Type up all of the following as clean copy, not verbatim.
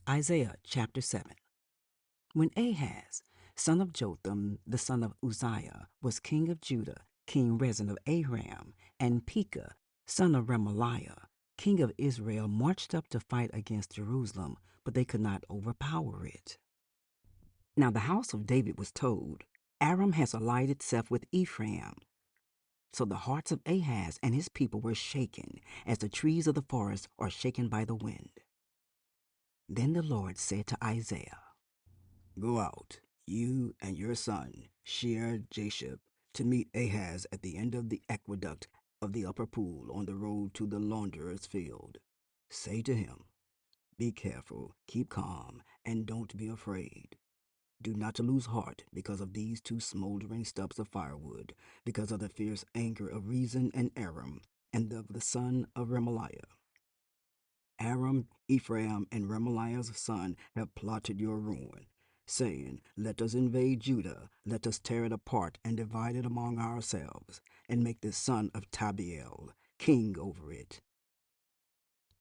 Isaiah chapter 7. When Ahaz, son of Jotham, the son of Uzziah, was king of Judah, King Rezin of Aram, and Pekah, son of Remaliah, king of Israel, marched up to fight against Jerusalem, but they could not overpower it. Now the house of David was told, Aram has allied itself with Ephraim. So the hearts of Ahaz and his people were shaken, as the trees of the forest are shaken by the wind. Then the Lord said to Isaiah, "Go out, you and your son, Shear-Jashub, to meet Ahaz at the end of the aqueduct of the upper pool on the road to the launderer's field. Say to him, be careful, keep calm, and don't be afraid. Do not lose heart because of these two smoldering stubs of firewood, because of the fierce anger of Rezin and Aram, and of the son of Remaliah. Aram, Ephraim, and Remaliah's son have plotted your ruin, saying, let us invade Judah, let us tear it apart and divide it among ourselves, and make the son of Tabiel king over it.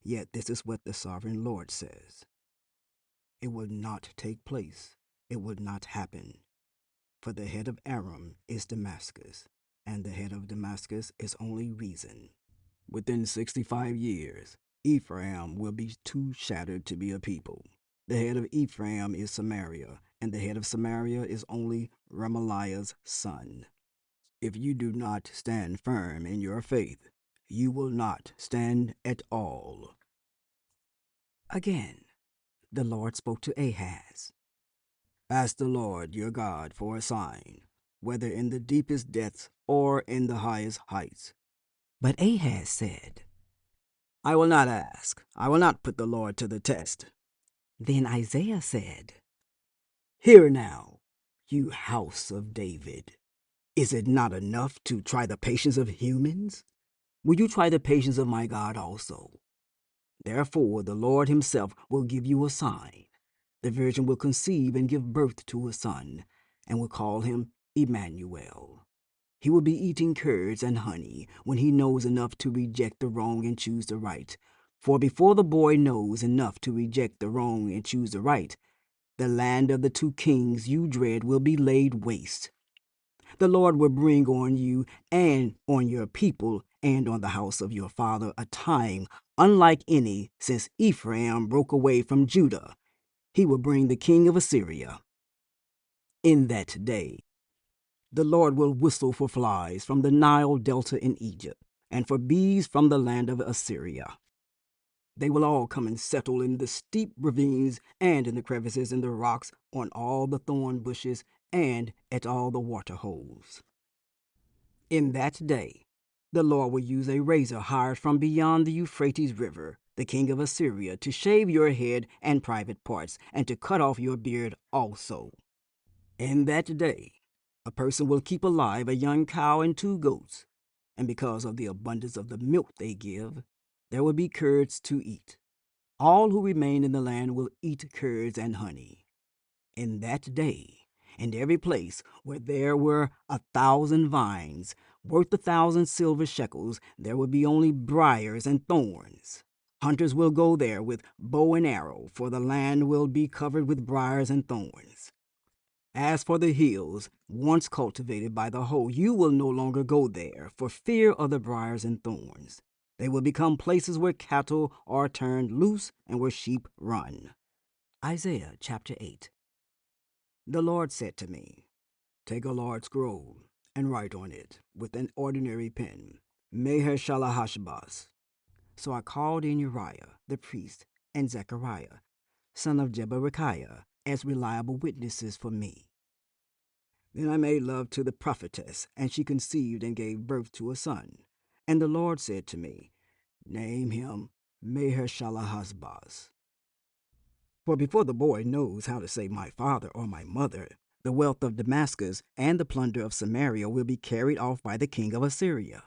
Yet this is what the sovereign Lord says. It will not take place, it will not happen. For the head of Aram is Damascus, and the head of Damascus is only Rezin. Within 65 years, Ephraim will be too shattered to be a people. The head of Ephraim is Samaria, and the head of Samaria is only Remaliah's son. If you do not stand firm in your faith, you will not stand at all." Again, the Lord spoke to Ahaz. "Ask the Lord your God for a sign, whether in the deepest depths or in the highest heights." But Ahaz said, "I will not ask. I will not put the Lord to the test." Then Isaiah said, "Hear now, you house of David. Is it not enough to try the patience of humans? Will you try the patience of my God also? Therefore the Lord himself will give you a sign. The virgin will conceive and give birth to a son, and will call him Emmanuel. He will be eating curds and honey when he knows enough to reject the wrong and choose the right. For before the boy knows enough to reject the wrong and choose the right, the land of the two kings you dread will be laid waste. The Lord will bring on you and on your people and on the house of your father a time unlike any since Ephraim broke away from Judah. He will bring the king of Assyria. In that day, the Lord will whistle for flies from the Nile delta in Egypt, and for bees from the land of Assyria. They will all come and settle in the steep ravines and in the crevices in the rocks, on all the thorn bushes, and at all the water holes. In that day, the Lord will use a razor hired from beyond the Euphrates River, the king of Assyria, to shave your head and private parts, and to cut off your beard also. In that day, a person will keep alive a young cow and 2 goats, and because of the abundance of the milk they give, there will be curds to eat. All who remain in the land will eat curds and honey. In that day, in every place where there were 1,000 vines, worth 1,000 silver shekels, there will be only briars and thorns. Hunters will go there with bow and arrow, for the land will be covered with briars and thorns. As for the hills, once cultivated by the hoe, you will no longer go there for fear of the briars and thorns. They will become places where cattle are turned loose and where sheep run." Isaiah chapter 8. The Lord said to me, "Take a large scroll and write on it with an ordinary pen, Maher-shalal-hash-baz." So I called in Uriah the priest and Zechariah, son of Jeberechiah, as reliable witnesses for me. Then I made love to the prophetess, and she conceived and gave birth to a son. And the Lord said to me, "Name him Maher-shalal-hash-baz." For before the boy knows how to say my father or my mother, the wealth of Damascus and the plunder of Samaria will be carried off by the king of Assyria.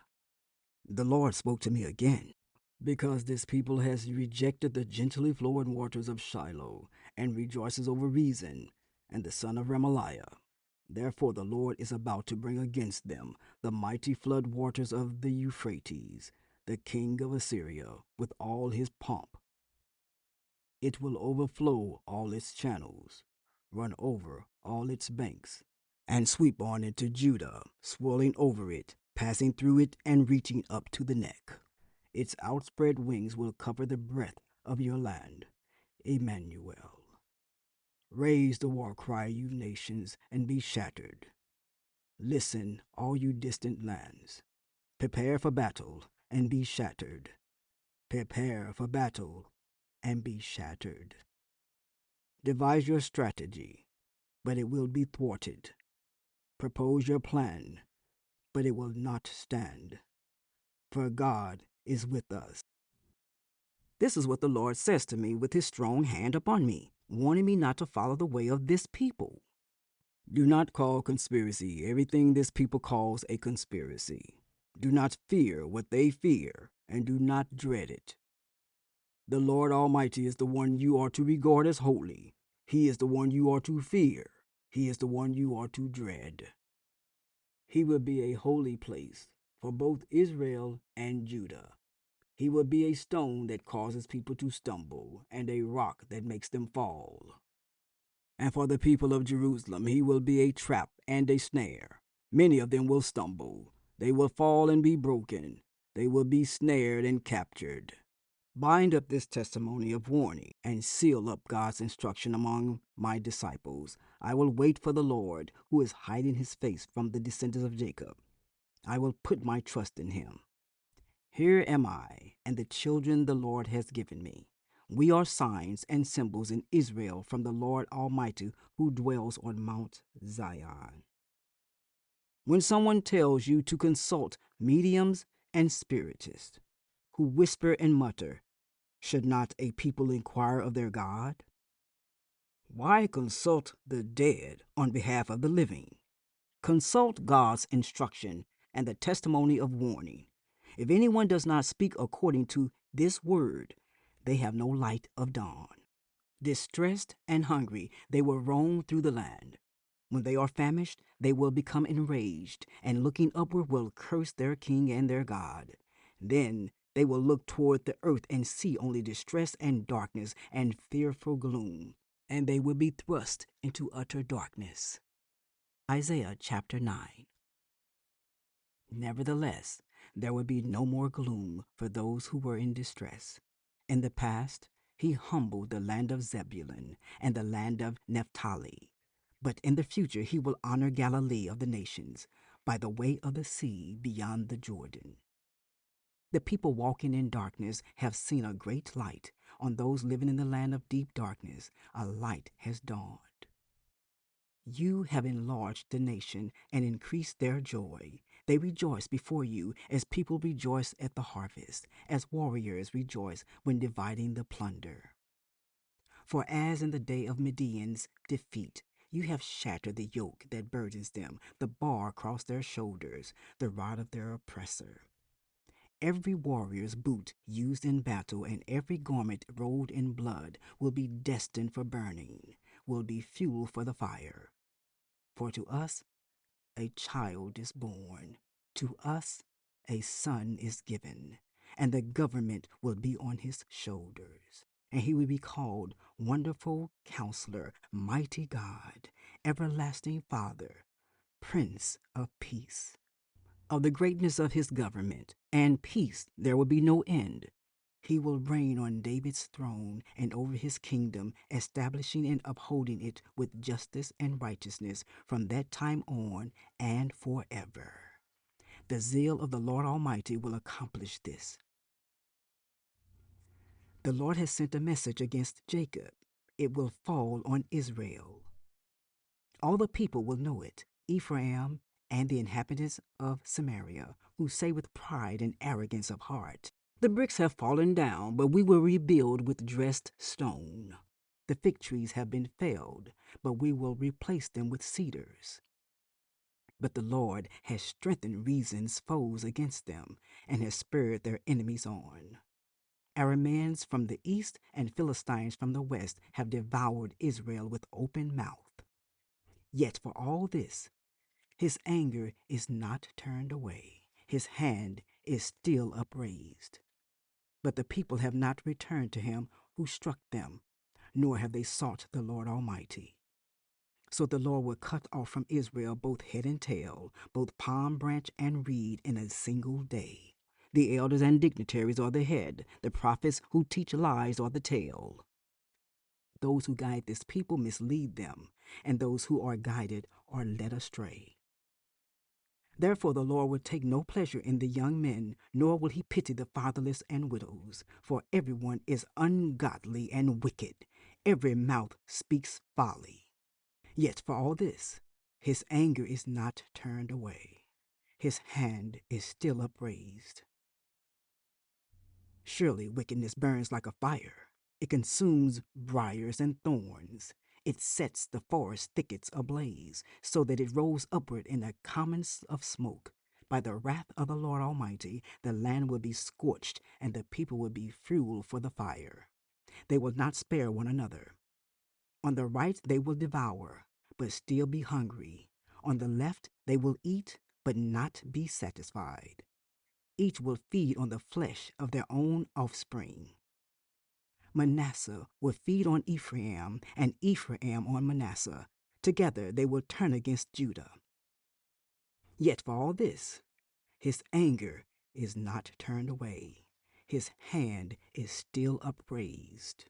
The Lord spoke to me again. "Because this people has rejected the gently flowing waters of Shiloh, and rejoices over Rezin and the son of Remaliah, therefore the Lord is about to bring against them the mighty flood waters of the Euphrates, the king of Assyria, with all his pomp. It will overflow all its channels, run over all its banks, and sweep on into Judah, swirling over it, passing through it, and reaching up to the neck. Its outspread wings will cover the breadth of your land. Emmanuel. Raise the war cry, you nations, and be shattered. Listen, all you distant lands. Prepare for battle and be shattered. Prepare for battle and be shattered. Devise your strategy, but it will be thwarted. Propose your plan, but it will not stand. For God is with us. This is what the Lord says to me with his strong hand upon me, warning me not to follow the way of this people. Do not call conspiracy everything this people calls a conspiracy. Do not fear what they fear, and do not dread it. The Lord Almighty is the one you are to regard as holy. He is the one you are to fear. He is the one you are to dread. He will be a holy place for both Israel and Judah. He will be a stone that causes people to stumble, and a rock that makes them fall. And for the people of Jerusalem he will be a trap and a snare. Many of them will stumble. They will fall and be broken. They will be snared and captured. Bind up this testimony of warning and seal up God's instruction among my disciples. I will wait for the Lord, who is hiding his face from the descendants of Jacob. I will put my trust in him. Here am I, and the children the Lord has given me. We are signs and symbols in Israel from the Lord Almighty who dwells on Mount Zion. When someone tells you to consult mediums and spiritists who whisper and mutter, should not a people inquire of their God? Why consult the dead on behalf of the living? Consult God's instruction and the testimony of warning. If anyone does not speak according to this word, they have no light of dawn. Distressed and hungry, they will roam through the land. When they are famished, they will become enraged, and looking upward will curse their king and their God. Then they will look toward the earth and see only distress and darkness and fearful gloom, and they will be thrust into utter darkness. Isaiah chapter 9. Nevertheless, there will be no more gloom for those who were in distress. In the past, he humbled the land of Zebulun and the land of Naphtali. But in the future, he will honor Galilee of the nations by the way of the sea beyond the Jordan. The people walking in darkness have seen a great light. On those living in the land of deep darkness, a light has dawned. You have enlarged the nation and increased their joy. They rejoice before you as people rejoice at the harvest, as warriors rejoice when dividing the plunder. For as in the day of Midian's defeat, you have shattered the yoke that burdens them, the bar across their shoulders, the rod of their oppressor. Every warrior's boot used in battle and every garment rolled in blood will be destined for burning, will be fuel for the fire. For to us a child is born, to us a son is given, and the government will be on his shoulders. And he will be called Wonderful Counselor, Mighty God, Everlasting Father, Prince of Peace. Of the greatness of his government and peace there will be no end. He will reign on David's throne and over his kingdom, establishing and upholding it with justice and righteousness from that time on and forever. The zeal of the Lord Almighty will accomplish this. The Lord has sent a message against Jacob. It will fall on Israel. All the people will know it, Ephraim and the inhabitants of Samaria, who say with pride and arrogance of heart, the bricks have fallen down, but we will rebuild with dressed stone. The fig trees have been felled, but we will replace them with cedars. But the Lord has strengthened Reason's foes against them, and has spurred their enemies on. Arameans from the east and Philistines from the west have devoured Israel with open mouth. Yet for all this, his anger is not turned away. His hand is still upraised. But the people have not returned to him who struck them, nor have they sought the Lord Almighty. So the Lord will cut off from Israel both head and tail, both palm branch and reed in a single day. The elders and dignitaries are the head, the prophets who teach lies are the tail. Those who guide this people mislead them, and those who are guided are led astray. Therefore the Lord will take no pleasure in the young men, nor will he pity the fatherless and widows. For everyone is ungodly and wicked. Every mouth speaks folly. Yet for all this, his anger is not turned away. His hand is still upraised. Surely wickedness burns like a fire. It consumes briars and thorns. It sets the forest thickets ablaze, so that it rolls upward in a column of smoke. By the wrath of the Lord Almighty, the land will be scorched, and the people will be fuel for the fire. They will not spare one another. On the right they will devour, but still be hungry. On the left they will eat, but not be satisfied. Each will feed on the flesh of their own offspring. Manasseh will feed on Ephraim, and Ephraim on Manasseh. Together they will turn against Judah. Yet for all this, his anger is not turned away. His hand is still upraised.